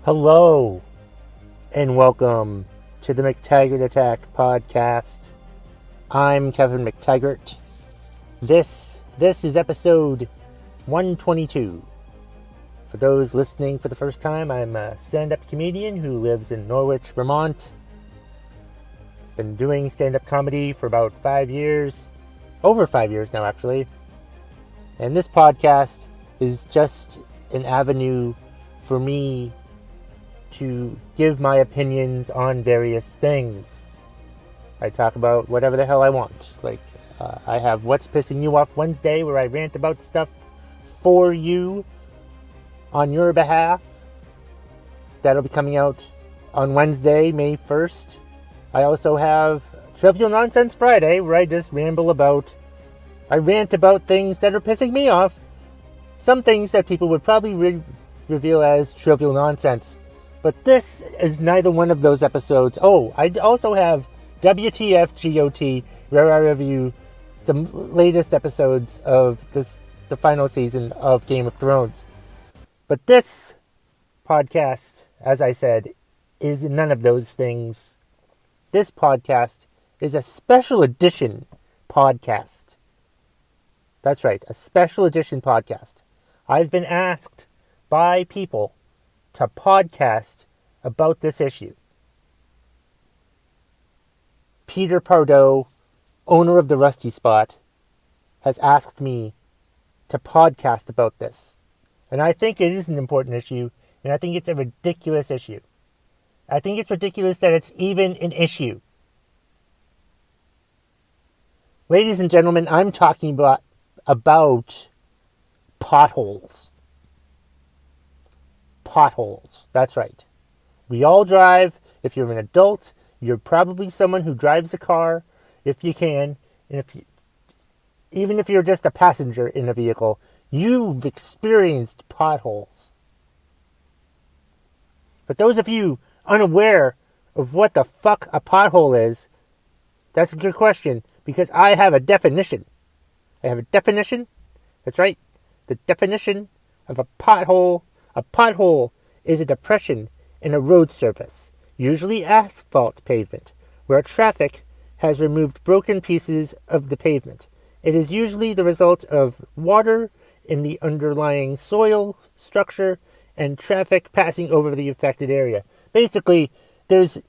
Hello, and welcome to the McTaggart Attack podcast. I'm Kevin McTaggart. This is episode 122. For those listening for the first time, I'm a stand-up comedian who lives in Norwich, Vermont. Been doing stand-up comedy for about 5 years. Over 5 years now, actually. And this podcast is just an avenue for me to give my opinions on various things. I talk about whatever the hell I want. I have What's Pissing You Off Wednesday, where I rant about stuff for you on your behalf. That'll be coming out on Wednesday, May 1st. I also have Trivial Nonsense Friday, where I just rant about things that are pissing me off. Some things that people would probably reveal as trivial nonsense. But this is neither one of those episodes. Oh, I also have WTF GOT, where I review the latest episodes of the final season of Game of Thrones. But this podcast, as I said, is none of those things. This podcast is a special edition podcast. That's right, a special edition podcast. I've been asked by people to podcast about this issue. Peter Pardo, owner of the Rusty Spot, has asked me to podcast about this. And I think it is an important issue, and I think it's a ridiculous issue. I think it's ridiculous that it's even an issue. Ladies and gentlemen, I'm talking about potholes. Potholes. That's right. We all drive. If you're an adult, you're probably someone who drives a car, if you can. And even if you're just a passenger in a vehicle, you've experienced potholes. For those of you unaware of what the fuck a pothole is, that's a good question, because I have a definition. That's right. The definition of a pothole. A pothole is a depression in a road surface, usually asphalt pavement, where traffic has removed broken pieces of the pavement. It is usually the result of water in the underlying soil structure and traffic passing over the affected area. Basically, there's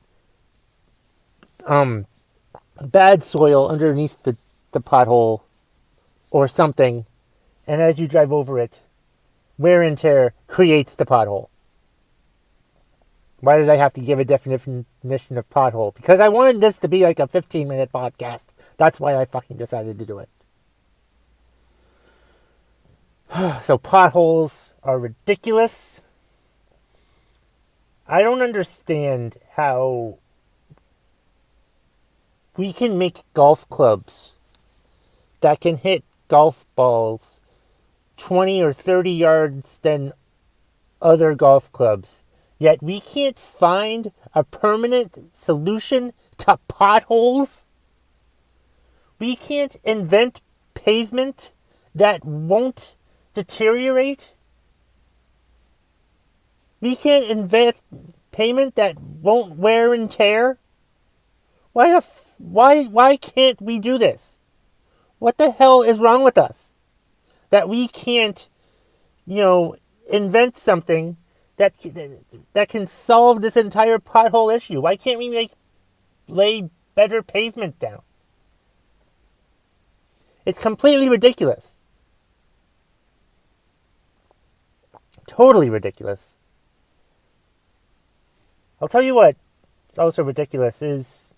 bad soil underneath the pothole or something, and as you drive over it, wear and tear creates the pothole. Why did I have to give a definition of pothole? Because I wanted this to be like a 15-minute podcast. That's why I fucking decided to do it. So potholes are ridiculous. I don't understand how we can make golf clubs that can hit golf balls 20 or 30 yards than other golf clubs. Yet we can't find a permanent solution to potholes. We can't invent pavement that won't deteriorate. We can't invent pavement that won't wear and tear. Why can't we do this? What the hell is wrong with us? That we can't, invent something that can solve this entire pothole issue. Why can't we lay better pavement down? It's completely ridiculous. Totally ridiculous. I'll tell you what's also ridiculous is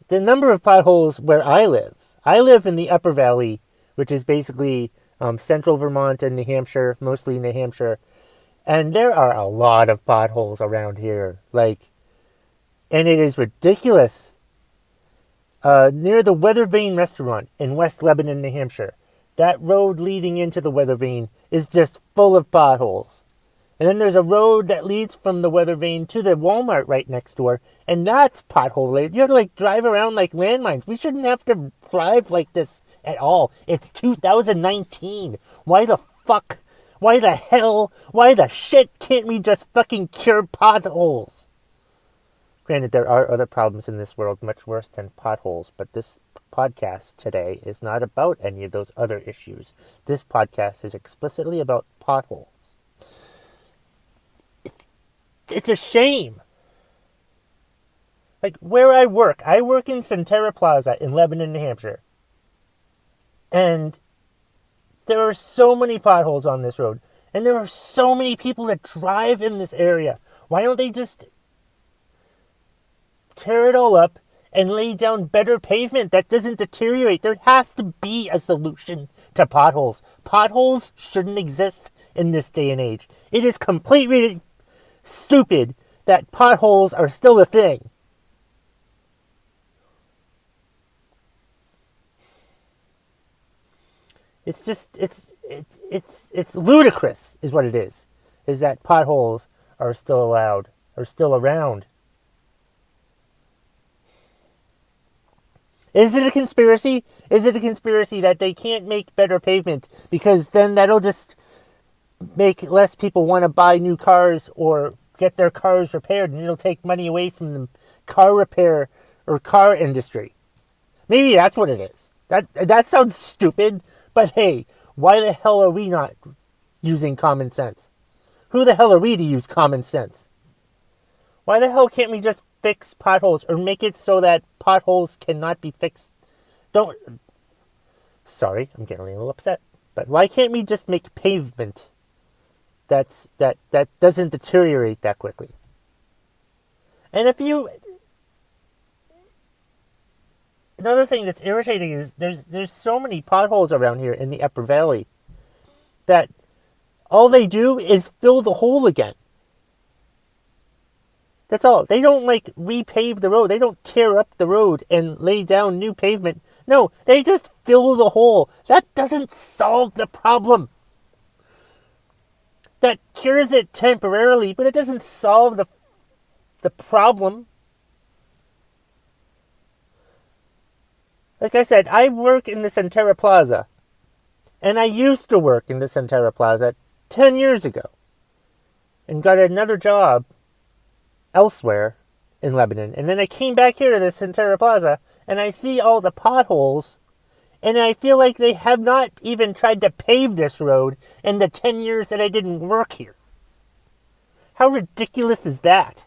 the number of potholes where I live. I live in the Upper Valley, which is basically central Vermont and New Hampshire, mostly New Hampshire. And there are a lot of potholes around here. And it is ridiculous. Near the Weather Vane restaurant in West Lebanon, New Hampshire, that road leading into the Weather Vane is just full of potholes. And then there's a road that leads from the Weather Vane to the Walmart right next door, and that's pothole-laden. You have to drive around like landmines. We shouldn't have to drive like this at all. It's 2019. Why the fuck Why the shit can't we just fucking cure potholes? Granted, there are other problems in this world much worse than potholes, but this podcast today is not about any of those other issues. This podcast is explicitly about potholes. It's a shame. Like, where I work in Centera Plaza in Lebanon, New Hampshire. And there are so many potholes on this road. And there are so many people that drive in this area. Why don't they just tear it all up and lay down better pavement that doesn't deteriorate? There has to be a solution to potholes. Potholes shouldn't exist in this day and age. It is completely stupid that potholes are still a thing. It's just, it's ludicrous is what it is that potholes are still around. Is it a conspiracy? Is it a conspiracy that they can't make better pavement because then that'll just make less people want to buy new cars or get their cars repaired, and it'll take money away from the car repair or car industry? Maybe that's what it is. That sounds stupid. But hey, why the hell are we not using common sense? Who the hell are we to use common sense? Why the hell can't we just fix potholes or make it so that potholes cannot be fixed? Sorry, I'm getting a little upset. But why can't we just make pavement that doesn't deteriorate that quickly? And another thing that's irritating is there's so many potholes around here in the Upper Valley that all they do is fill the hole again. That's all. They don't repave the road. They don't tear up the road and lay down new pavement. No, they just fill the hole. That doesn't solve the problem. That cures it temporarily, but it doesn't solve the problem. Like I said, I work in the Centera Plaza. And I used to work in the Centera Plaza 10 years ago. And got another job elsewhere in Lebanon. And then I came back here to the Centera Plaza. And I see all the potholes. And I feel like they have not even tried to pave this road in the 10 years that I didn't work here. How ridiculous is that?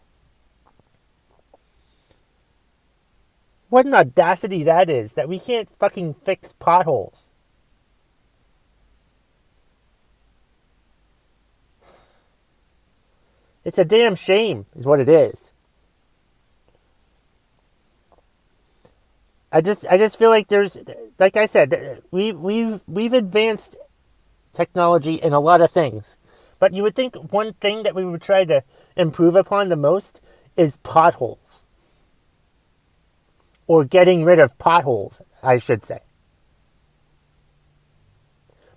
What an audacity that is, that we can't fucking fix potholes. It's a damn shame, is what it is. I just feel like there's, like I said, we've advanced technology in a lot of things. But you would think one thing that we would try to improve upon the most is potholes. Or getting rid of potholes, I should say.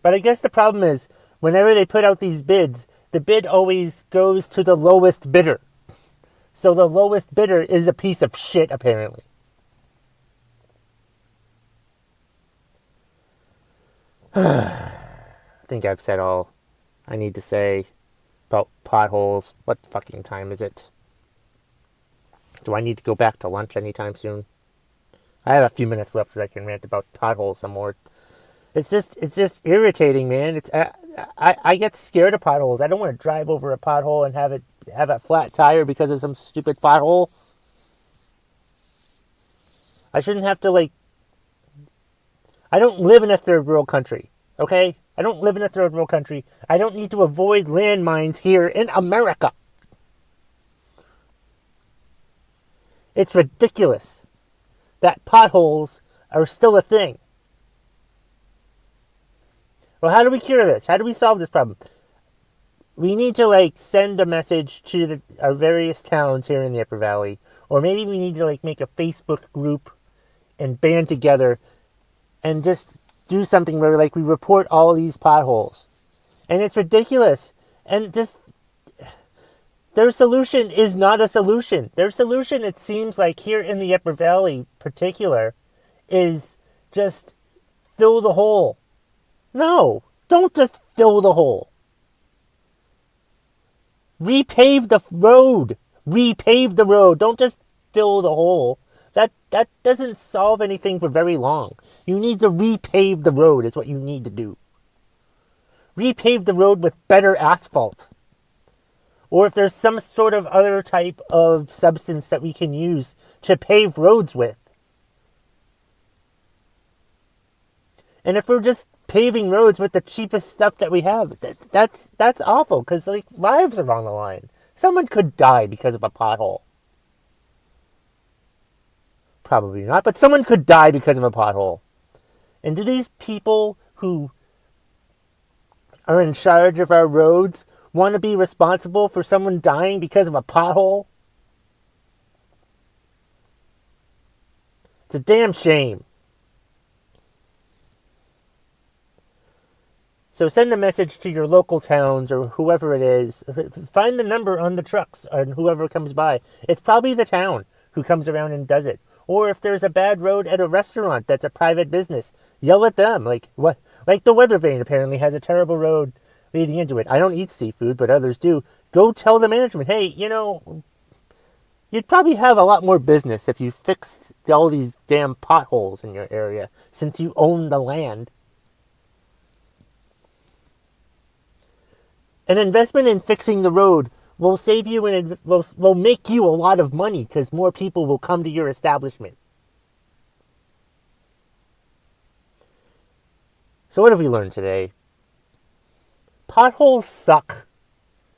But I guess the problem is, whenever they put out these bids, the bid always goes to the lowest bidder. So the lowest bidder is a piece of shit, apparently. I think I've said all I need to say about potholes. What fucking time is it? Do I need to go back to lunch anytime soon? I have a few minutes left so I can rant about potholes some more. It's just irritating, man. I get scared of potholes. I don't want to drive over a pothole and have a flat tire because of some stupid pothole. I shouldn't have to I don't live in a third world country, okay? I don't live in a third world country. I don't need to avoid landmines here in America. It's ridiculous that potholes are still a thing. Well, how do we cure this? How do we solve this problem? We need to send a message to our various towns here in the Upper Valley, or maybe we need to make a Facebook group and band together and just do something where we report all these potholes. And it's ridiculous. And just their solution is not a solution. Their solution, it seems like here in the Upper Valley particular, is just fill the hole. No, don't just fill the hole. Repave the road. Repave the road. Don't just fill the hole. That doesn't solve anything for very long. You need to repave the road is what you need to do. Repave the road with better asphalt. Or if there's some sort of other type of substance that we can use to pave roads with. And if we're just paving roads with the cheapest stuff that we have, that's awful, because like lives are on the line. Someone could die because of a pothole. Probably not, but someone could die because of a pothole. And do these people who are in charge of our roads want to be responsible for someone dying because of a pothole? It's a damn shame. So send a message to your local towns or whoever it is. Find the number on the trucks and whoever comes by. It's probably the town who comes around and does it. Or if there's a bad road at a restaurant that's a private business, yell at them. Like the Weather Vane apparently has a terrible road leading into it. I don't eat seafood, but others do. Go tell the management, hey, you'd probably have a lot more business if you fixed all these damn potholes in your area, since you own the land. An investment in fixing the road will save you and will make you a lot of money because more people will come to your establishment. So what have we learned today? Potholes suck.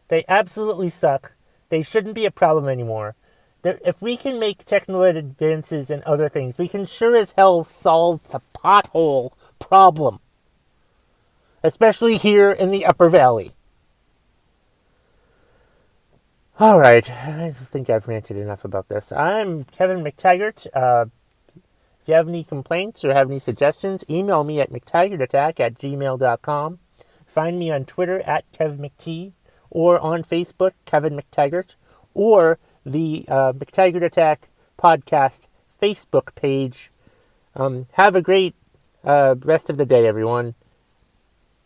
They absolutely suck. They shouldn't be a problem anymore. If we can make technical advances and other things, we can sure as hell solve the pothole problem. Especially here in the Upper Valley. Alright, I think I've ranted enough about this. I'm Kevin McTaggart. If you have any complaints or have any suggestions, email me at mctaggartattack@gmail.com. Find me on Twitter at KevMcT, or on Facebook, Kevin McTaggart, or the McTaggart Attack podcast Facebook page. Have a great rest of the day, everyone.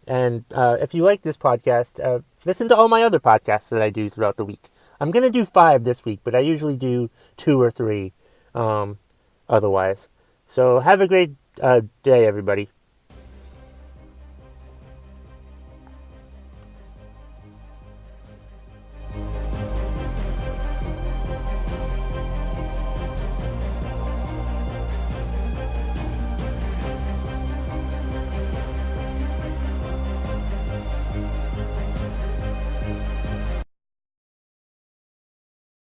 And if you like this podcast, listen to all my other podcasts that I do throughout the week. I'm going to do 5 this week, but I usually do 2 or 3 otherwise. So have a great day, everybody.